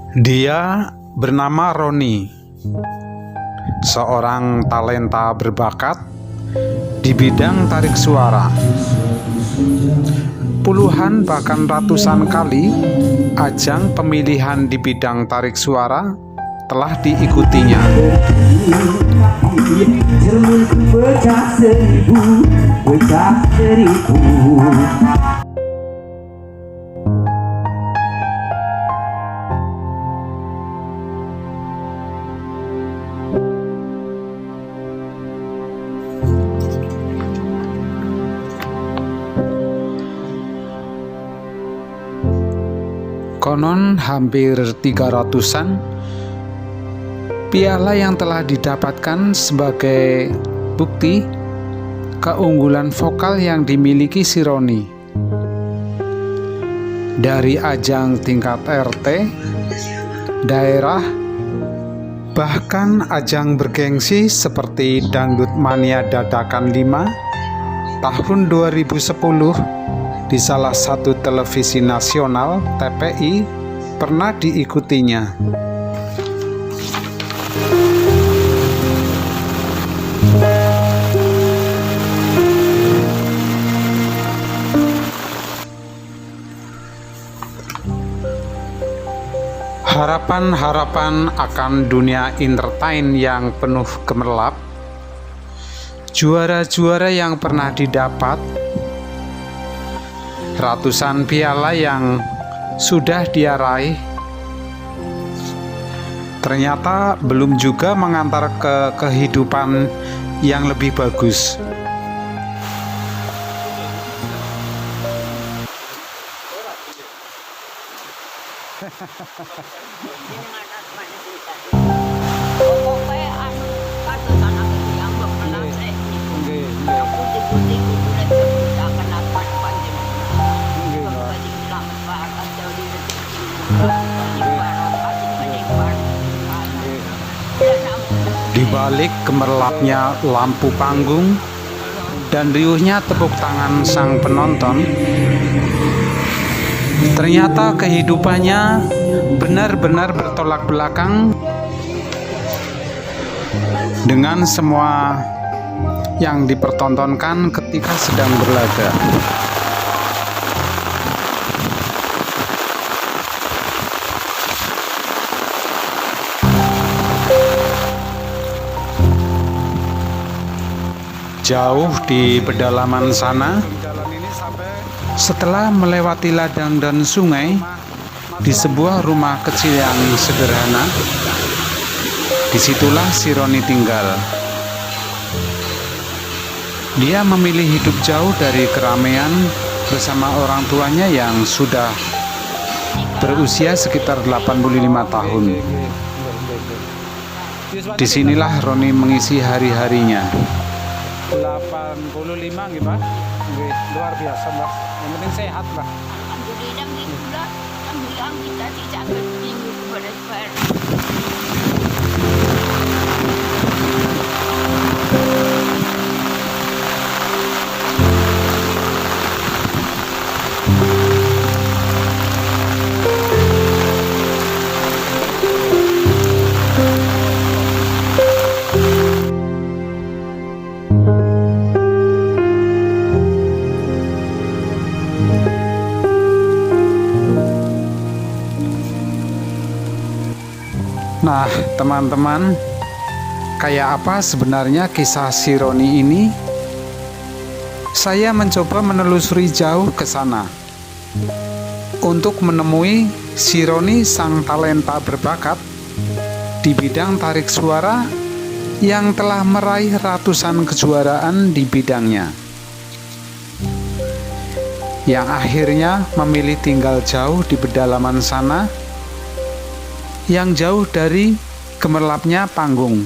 Dia bernama Roni, seorang talenta berbakat di bidang tarik suara. Puluhan bahkan ratusan kali ajang pemilihan di bidang tarik suara telah diikutinya. Konon hampir 300-an piala yang telah didapatkan sebagai bukti keunggulan vokal yang dimiliki si Roni. Dari ajang tingkat RT, daerah, bahkan ajang bergengsi seperti Dangdut Mania Dadakan 5 tahun 2010 di salah satu televisi nasional TPI pernah diikutinya. Harapan-harapan akan dunia entertain yang penuh gemerlap, juara-juara yang pernah didapat, ratusan piala yang sudah dia raih, ternyata belum juga mengantar ke kehidupan yang lebih bagus. Di balik gemerlapnya lampu panggung dan riuhnya tepuk tangan sang penonton, ternyata kehidupannya benar-benar bertolak belakang dengan semua yang dipertontonkan ketika sedang berlaga. Jauh di pedalaman sana, setelah melewati ladang dan sungai, di sebuah rumah kecil yang sederhana, disitulah si Roni tinggal. Dia memilih hidup jauh dari keramaian bersama orang tuanya yang sudah berusia sekitar 85 tahun. Disinilah Roni mengisi hari-harinya. 85 gitu, Pak. Luar biasa, Mbak. Yang penting sehat, Mbak. Alhamdulillah gitulah. Alhamdulillah kita tidak berminggu kepada Tuhan. Nah, teman-teman, kayak apa sebenarnya kisah si Roni ini? Saya mencoba menelusuri jauh ke sana untuk menemui si Roni, sang talenta berbakat di bidang tarik suara yang telah meraih ratusan kejuaraan di bidangnya, yang akhirnya memilih tinggal jauh di pedalaman sana, yang jauh dari gemerlapnya panggung.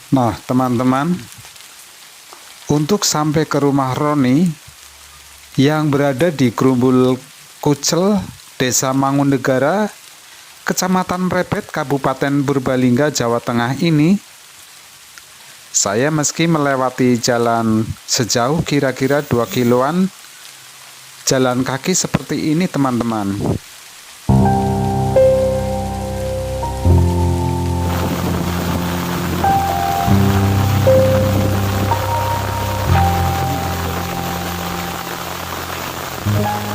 Nah, teman-teman, untuk sampai ke rumah Roni yang berada di Grumbul Kucel, Desa Mangunegara, Kecamatan Mrebet, Kabupaten Purbalingga, Jawa Tengah ini, saya meski melewati jalan sejauh kira-kira 2 kiloan jalan kaki seperti ini, teman-teman.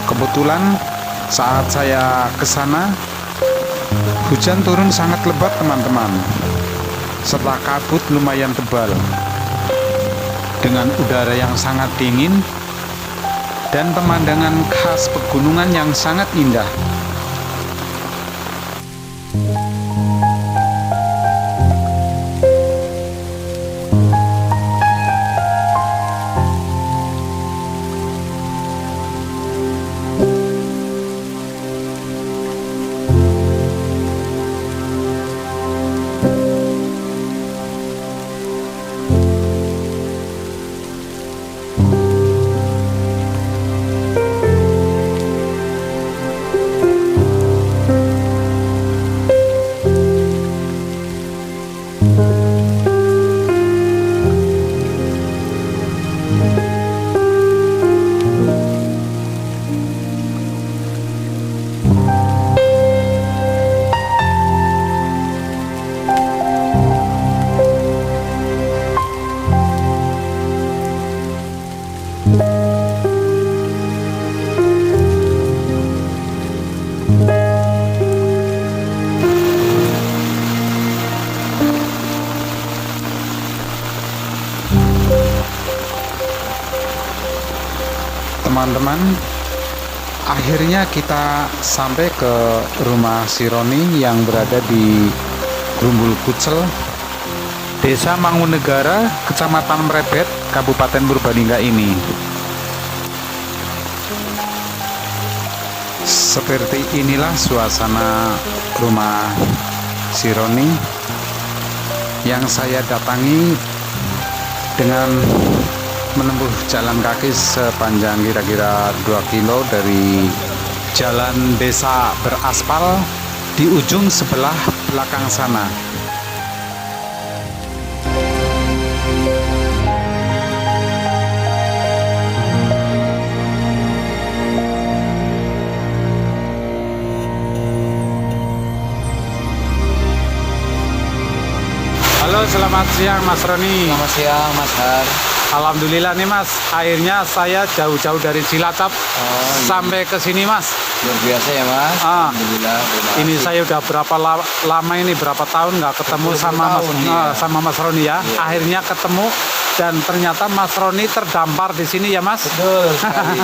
Kebetulan saat saya ke sana, hujan turun sangat lebat, teman-teman, serta kabut lumayan tebal, dengan udara yang sangat dingin dan pemandangan khas pegunungan yang sangat indah. Teman-teman, akhirnya kita sampai ke rumah si Roni yang berada di Grumbul Kucel, Desa Mangunegara, Kecamatan Mrebet, Kabupaten Purbalingga ini. Seperti inilah suasana rumah si Roni yang saya datangi dengan menempuh jalan kaki sepanjang kira-kira 2 kilo dari jalan desa beraspal di ujung sebelah belakang sana. Halo, selamat siang Mas Roni. Selamat siang Mas Har. Alhamdulillah nih Mas, akhirnya saya jauh-jauh dari Cilacap sampai ke sini Mas. Luar biasa ya Mas. Alhamdulillah. Ini saya udah berapa lama ini, berapa tahun nggak ketemu sama Mas Roni ya. Akhirnya ketemu dan ternyata Mas Roni terdampar di sini ya Mas. Betul sekali.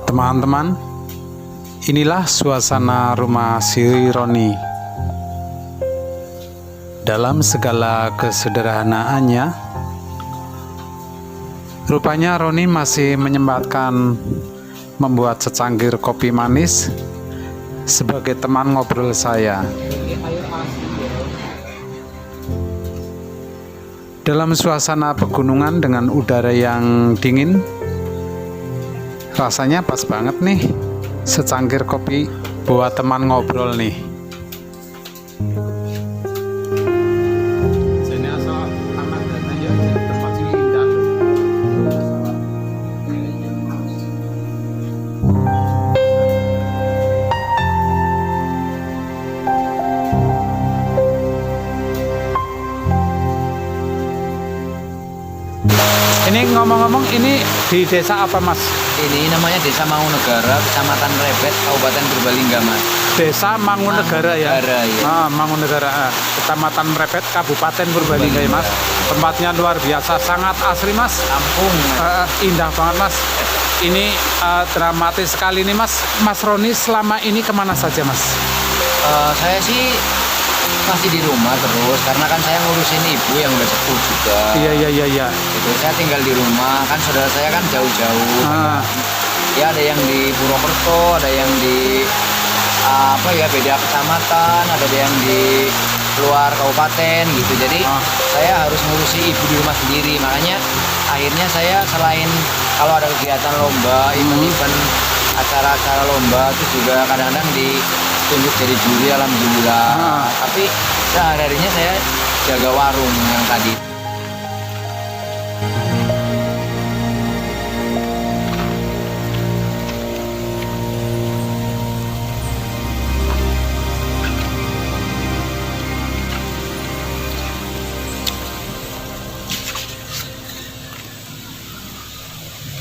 Teman-teman, inilah suasana rumah si Roni. Dalam segala kesederhanaannya, rupanya Roni masih menyempatkan membuat secangkir kopi manis sebagai teman ngobrol saya. Dalam suasana pegunungan dengan udara yang dingin, rasanya pas banget nih secangkir kopi buat teman ngobrol nih. Ini Ini ngomong-ngomong, ini di desa apa Mas? Ini namanya Desa Mangunegara, Kecamatan Rebet, Kabupaten Purbalingga, Mas. Desa Mangunegara ya. Mangunegara, ya. Mangunegara, Kecamatan Mrepet, Kabupaten Purbalingga ya Mas. Tempatnya luar biasa, sangat asri Mas. Kampung, Mas. Indah banget Mas. Ini dramatis sekali nih Mas. Mas Roni selama ini kemana saja Mas? Saya sih masih di rumah terus, karena kan saya ngurusin ibu yang udah sepuh juga. Iya. Itu saya tinggal di rumah, kan saudara saya kan jauh-jauh. Ya ada yang di Purwokerto, ada yang di beda kecamatan, ada yang di luar kabupaten gitu. Jadi saya harus ngurusi ibu di rumah sendiri. Makanya akhirnya saya selain kalau ada kegiatan lomba, event-event, acara-acara lomba, terus juga kadang-kadang ditunjuk jadi juri, alhamdulillah. Tapi sehari-harinya saya jaga warung yang tadi.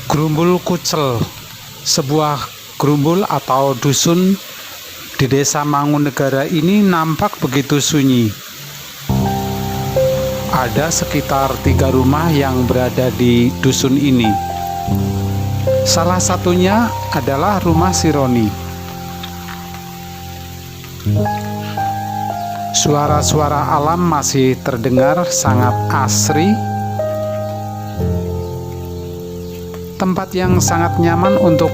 Grumbul Kucel, sebuah grumbul atau dusun di desa Mangunegara ini nampak begitu sunyi. Ada sekitar 3 rumah yang berada di dusun ini. Salah satunya adalah rumah si Roni. Suara-suara alam masih terdengar sangat asri. Tempat yang sangat nyaman untuk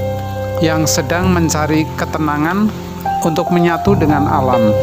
yang sedang mencari ketenangan untuk menyatu dengan alam.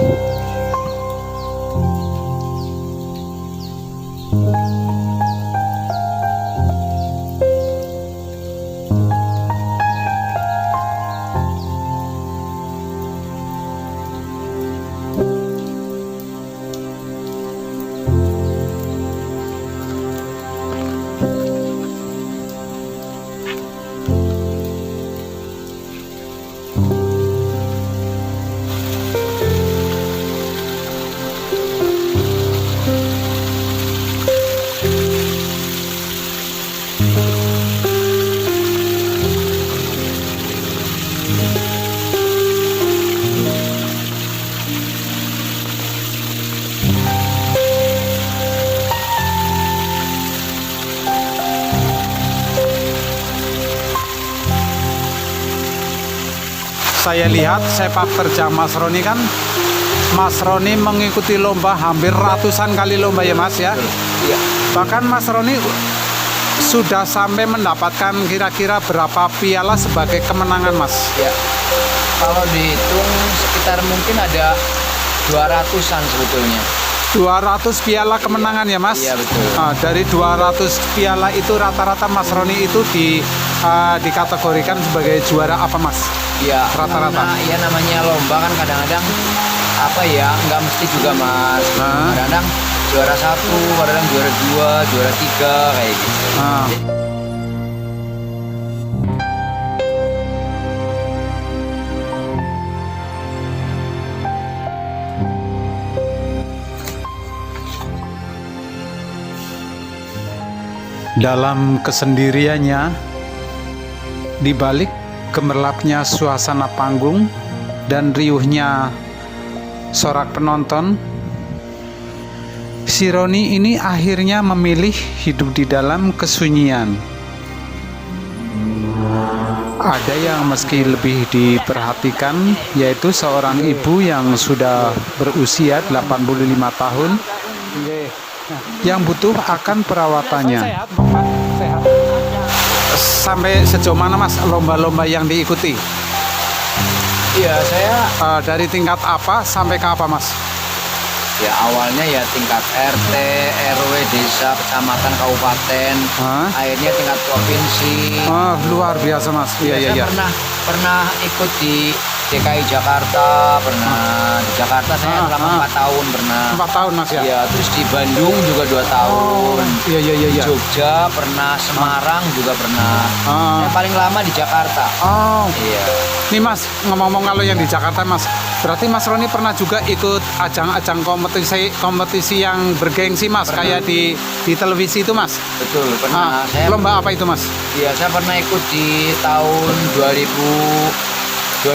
Saya lihat sepak terjang Mas Roni kan, Mas Roni mengikuti lomba hampir ratusan kali lomba ya Mas ya. Iya. Bahkan Mas Roni sudah sampai mendapatkan kira-kira berapa piala sebagai kemenangan Mas? Ya. Kalau dihitung sekitar mungkin ada 200-an sebetulnya. 200 piala kemenangan ya Mas? Iya betul. Dari 200 piala itu rata-rata Mas Roni itu dikategorikan sebagai juara apa Mas? Iya. Rata-rata. Ya namanya lomba kan kadang-kadang nggak mesti juga Mas. Kadang-kadang juara 1, kadang-kadang juara 2, juara 3 kayak gitu. Dalam kesendiriannya, di balik gemerlapnya suasana panggung dan riuhnya sorak penonton, si Roni ini akhirnya memilih hidup di dalam kesunyian. Ada yang meski lebih diperhatikan, yaitu seorang ibu yang sudah berusia 85 tahun yang butuh akan perawatannya. Sehat, Pak. Sehat. Sampai sejauh mana Mas lomba-lomba yang diikuti? Iya, saya Dari tingkat apa sampai ke apa Mas? ya awalnya ya tingkat RT, RW, desa, kecamatan, kabupaten, akhirnya tingkat provinsi. Luar biasa Mas. Saya Iya. pernah ikut di DKI Jakarta, pernah di Jakarta saya selama 4 tahun pernah. 4 tahun Mas ya? Iya, terus di Bandung juga 2 tahun. Iya. Jogja pernah, Semarang juga pernah. Yang paling lama di Jakarta. Iya. Nih Mas, ngomong-ngomong kalau yang di Jakarta Mas, Berarti Mas Roni pernah juga ikut ajang-ajang kompetisi yang bergengsi Mas, kayak di televisi itu Mas? Betul, pernah. Lomba apa itu Mas? Iya, saya pernah ikut di tahun 2010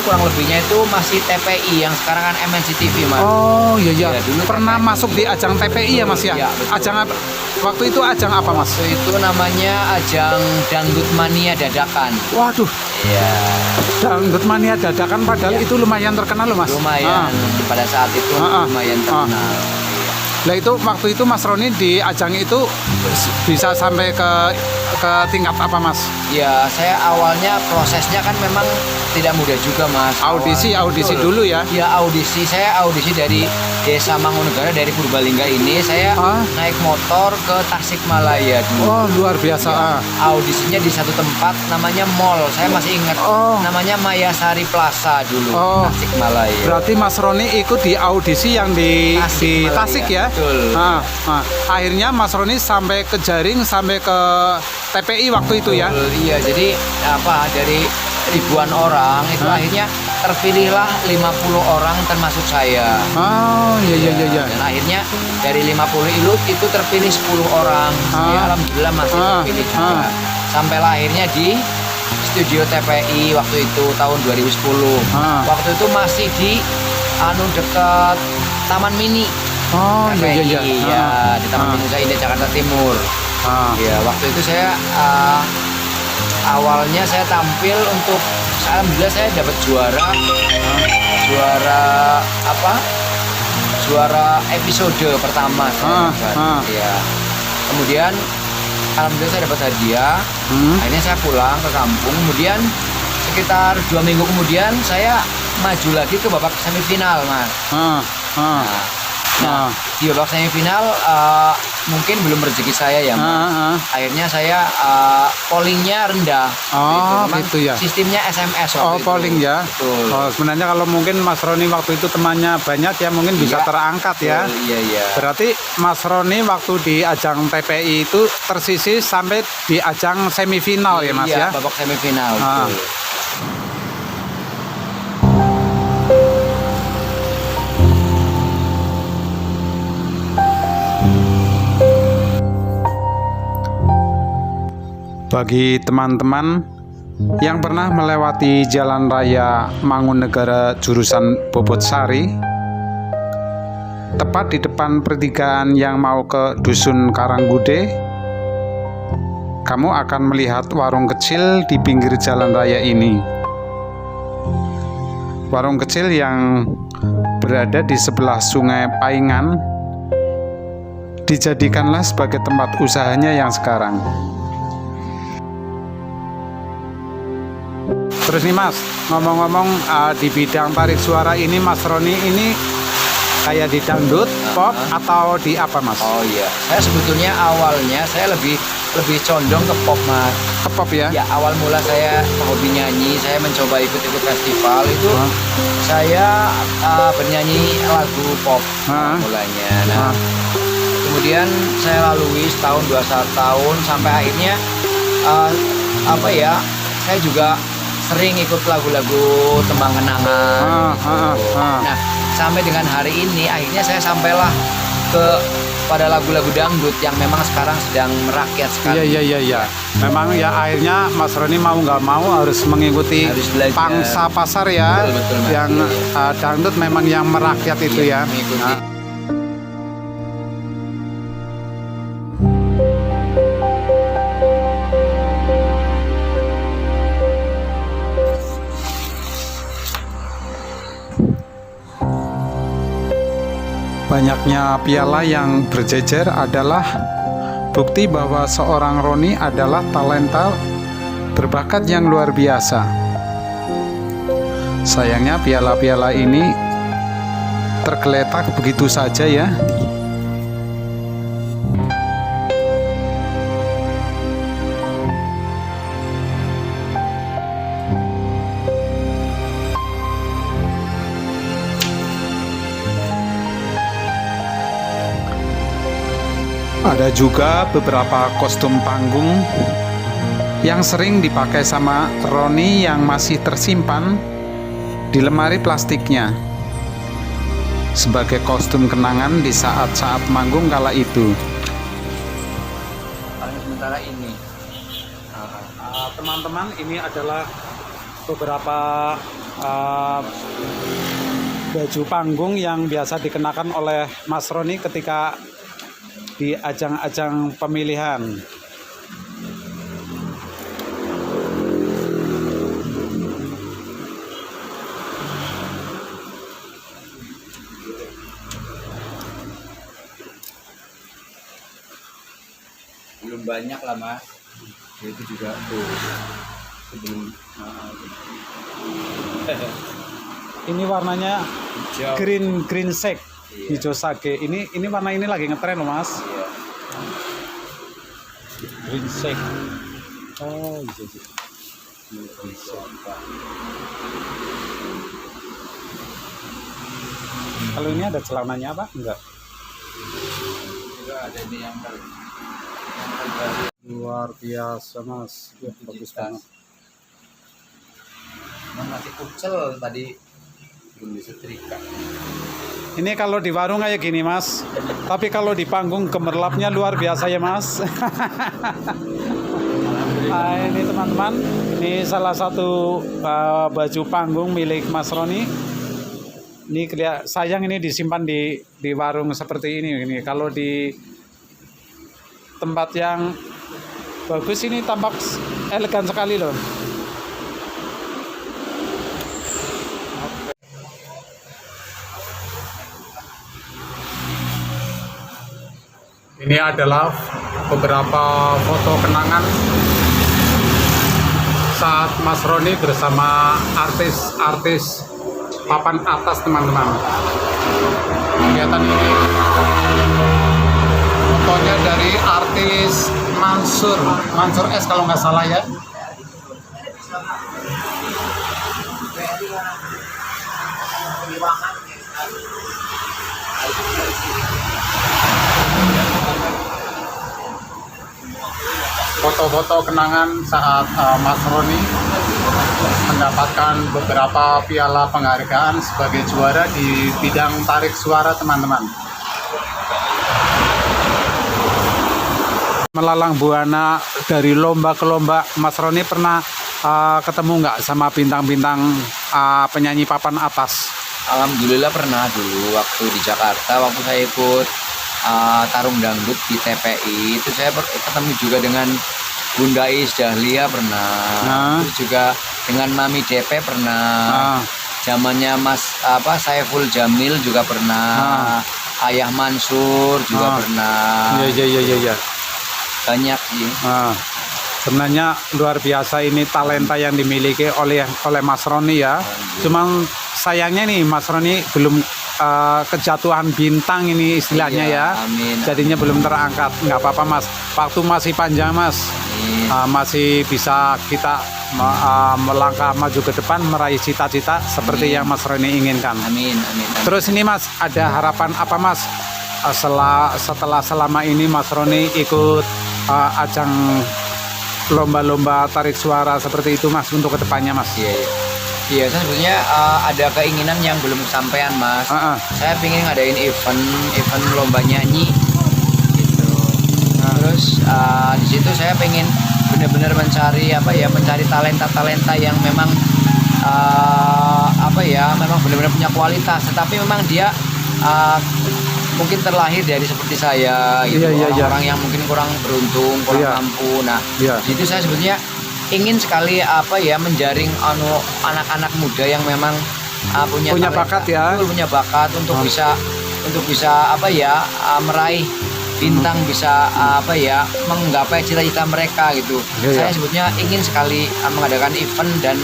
kurang lebihnya, itu masih TPI yang sekarang kan MNC TV Mas. Oh iya. Ya, dulu Pernah TPI. masuk di ajang TPI ya Mas ya? Iya, betul. Ajang apa? Waktu itu ajang apa Mas? Waktu itu namanya ajang Dangdut Mania Dadakan. Waduh, Iya, Dangdut Mania Dadakan, padahal itu lumayan terkenal loh Mas. lumayan pada saat itu lumayan terkenal. Lah itu waktu itu Mas Roni di ajang itu bisa sampai ke tingkat apa Mas? Ya, saya awalnya prosesnya kan memang tidak mudah juga Mas. Audisi Betul. dulu ya? Ya, audisi. Saya audisi dari Desa Mangunegara, dari Purbalingga ini. Saya naik motor ke Tasikmalaya dulu. Oh luar biasa. Audisinya di satu tempat namanya mall. Saya masih ingat. Namanya Mayasari Plaza dulu, Tasikmalaya. Berarti Mas Roni ikut di audisi yang di Tasik ya? Betul. Akhirnya Mas Roni sampai ke jaring, sampai ke TPI waktu itu ya? Betul, iya. Jadi dari ribuan orang itu akhirnya terpilihlah 50 orang termasuk saya. Oh iya. Dan akhirnya dari 50 itu terpilih 10 orang. Saya alhamdulillah masih terpilih juga. Sampailah akhirnya di studio TPI waktu itu tahun 2010. Waktu itu masih di dekat Taman Mini. Oh TPI, iya. Ya, di Taman Mini Indah Jakarta Timur. Ya, waktu itu saya awalnya saya tampil untuk, alhamdulillah saya dapat juara episode pertama saya dapat. Ya. Kemudian alhamdulillah saya dapat hadiah. Akhirnya saya pulang ke kampung. Kemudian sekitar 2 minggu kemudian saya maju lagi ke babak semifinal Mas. Nah, di babak semifinal mungkin belum rezeki saya ya Mas. Akhirnya saya pollingnya rendah. Gitu ya. Sistemnya SMS waktu itu. Polling ya. Betul. Sebenarnya kalau mungkin Mas Roni waktu itu temannya banyak ya, mungkin bisa terangkat ya. Iya. Berarti Mas Roni waktu di ajang TPI itu tersisih sampai di ajang semifinal ya Mas ya? Babak semifinal. Betul. Bagi teman-teman yang pernah melewati Jalan Raya Mangunegara jurusan Bobotsari, tepat di depan pertigaan yang mau ke Dusun Karanggude, kamu akan melihat warung kecil di pinggir jalan raya ini. Warung kecil yang berada di sebelah Sungai Paingan dijadikanlah sebagai tempat usahanya yang sekarang. Terus nih Mas, ngomong-ngomong di bidang tarik suara ini Mas Roni ini kayak di dangdut, pop atau di apa Mas? Oh iya, saya sebetulnya awalnya saya lebih condong ke pop Mas. Ke pop ya? Ya, awal mula saya hobi nyanyi, saya mencoba ikut-ikut festival itu. Saya bernyanyi lagu pop mulanya. Nah, kemudian saya lalui setahun 2 tahun sampai akhirnya saya juga sering ikut lagu-lagu tembang kenangan. Nah, sampai dengan hari ini akhirnya saya sampailah pada lagu-lagu dangdut yang memang sekarang sedang merakyat sekali. Iya. Memang ya akhirnya Mas Roni mau nggak mau harus mengikuti pangsa pasar ya. Betul, yang dangdut memang yang merakyat itu ya. Mengikuti. Banyaknya piala yang berjejer adalah bukti bahwa seorang Roni adalah talenta berbakat yang luar biasa. Sayangnya piala-piala ini tergeletak begitu saja ya. Ada juga beberapa kostum panggung yang sering dipakai sama Roni yang masih tersimpan di lemari plastiknya sebagai kostum kenangan di saat-saat manggung kala itu. Paling sementara ini. Teman-teman, ini adalah beberapa baju panggung yang biasa dikenakan oleh Mas Roni ketika di ajang-ajang pemilihan. Belum banyak lah mas, itu juga tuh sebelum Ini warnanya hijau. green shake, Iya. hijau sage. Ini warna ini lagi ngetren loh mas. Iya. Green shake. Oh iya. Green shake. Kalau ini ada celananya apa? Enggak. Juga ada ini yang terbaru. Luar biasa mas. Ya, bagus banget. Masih kucel tadi belum disetrika. Ini kalau di warung kayak gini mas, tapi kalau di panggung gemerlapnya luar biasa ya mas. Nah, ini teman-teman, ini salah satu baju panggung milik Mas Roni. Ini sayang ini disimpan di warung seperti ini. Ini kalau di tempat yang bagus ini tampak elegan sekali loh. Ini adalah beberapa foto kenangan saat Mas Roni bersama artis-artis papan atas teman-teman. Kegiatan ini fotonya dari artis Mansur S kalau nggak salah ya. Foto-foto kenangan saat Mas Roni mendapatkan beberapa piala penghargaan sebagai juara di bidang tarik suara teman-teman. Melalang buana dari lomba ke lomba, Mas Roni pernah ketemu nggak sama bintang-bintang penyanyi papan atas? Alhamdulillah pernah dulu waktu di Jakarta, waktu saya ikut tarung dangdut di TPI itu saya ketemu juga dengan Bunda Is Dahlia pernah, terus juga dengan Mami DP pernah, zamannya Mas Saiful Jamil juga pernah, Ayah Mansur juga pernah. Iya. Banyak sih. Sebenarnya luar biasa ini talenta yang dimiliki oleh Mas Roni ya. Cuman sayangnya nih Mas Roni belum kejatuhan bintang ini istilahnya Iya, ya. amin. Jadinya belum terangkat. Nggak apa-apa mas. Waktu masih panjang mas. Masih bisa kita melangkah maju ke depan meraih cita-cita seperti yang Mas Roni inginkan. Amin. Terus ini mas ada harapan apa mas? Setelah selama ini Mas Roni ikut ajang lomba-lomba tarik suara seperti itu mas untuk kedepannya mas. Iya, saya sebetulnya ada keinginan yang belum kesampaian mas. Saya pengen ngadain event lomba nyanyi gitu. Terus di situ saya pengen benar-benar mencari talenta yang memang memang benar-benar punya kualitas, tetapi memang dia mungkin terlahir dari seperti saya gitu. Orang-orang yang mungkin kurang beruntung, kurang mampu. Nah, di situ saya sebetulnya ingin sekali menjaring anak-anak muda yang memang punya bakat ya, punya bakat untuk bisa meraih bintang, bisa menggapai cita-cita mereka gitu. Saya sebetulnya ingin sekali mengadakan event dan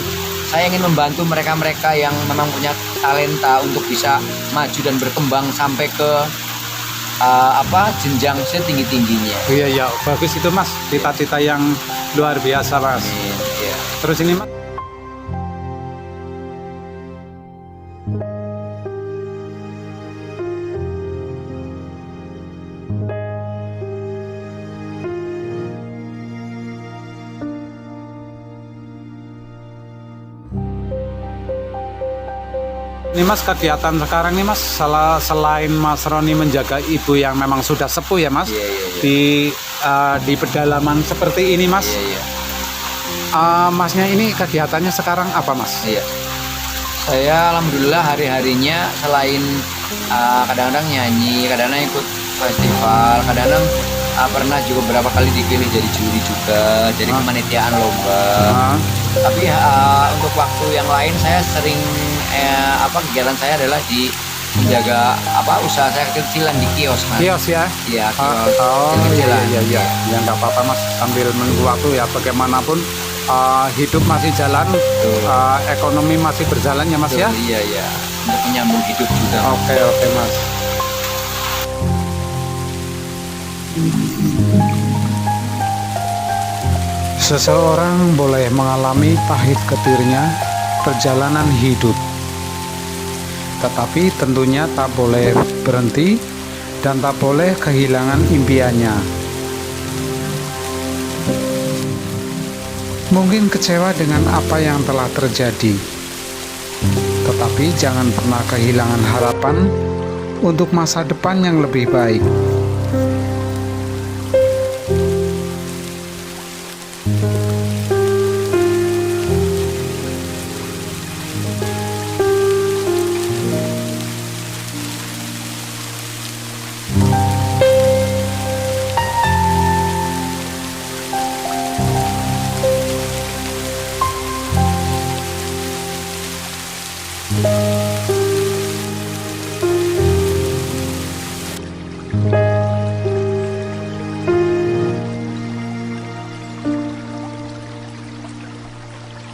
saya ingin membantu mereka-mereka yang memang punya talenta untuk bisa maju dan berkembang sampai ke jenjang setinggi-tingginya. Iya, bagus itu mas, cita-cita yang luar biasa mas. Iya. Terus ini mas, Ini Mas, kegiatan sekarang nih Mas, selain Mas Roni menjaga ibu yang memang sudah sepuh ya Mas, Iya, iya, iya. di pedalaman seperti ini Mas. Iya, iya. Masnya ini kegiatannya sekarang apa Mas? Iya. Saya alhamdulillah hari-harinya selain kadang-kadang nyanyi, kadang-kadang ikut festival, kadang-kadang pernah juga beberapa kali dipilih jadi juri juga, jadi kemanitiaan lomba. Tapi untuk waktu yang lain saya sering kegiatan saya adalah di menjaga usaha saya kecil-kecilan di kios Mas. Kios ya? Iya, kios Oh kecil-kecilan. iya. Ya nggak apa-apa Mas, sambil menunggu waktu ya, bagaimanapun hidup masih jalan, ekonomi masih berjalan ya Mas ya? Iya, iya. Untuk menyambung hidup juga. Oke Mas. Seseorang boleh mengalami pahit getirnya perjalanan hidup, tetapi tentunya tak boleh berhenti dan tak boleh kehilangan impiannya. Mungkin kecewa dengan apa yang telah terjadi, tetapi jangan pernah kehilangan harapan untuk masa depan yang lebih baik.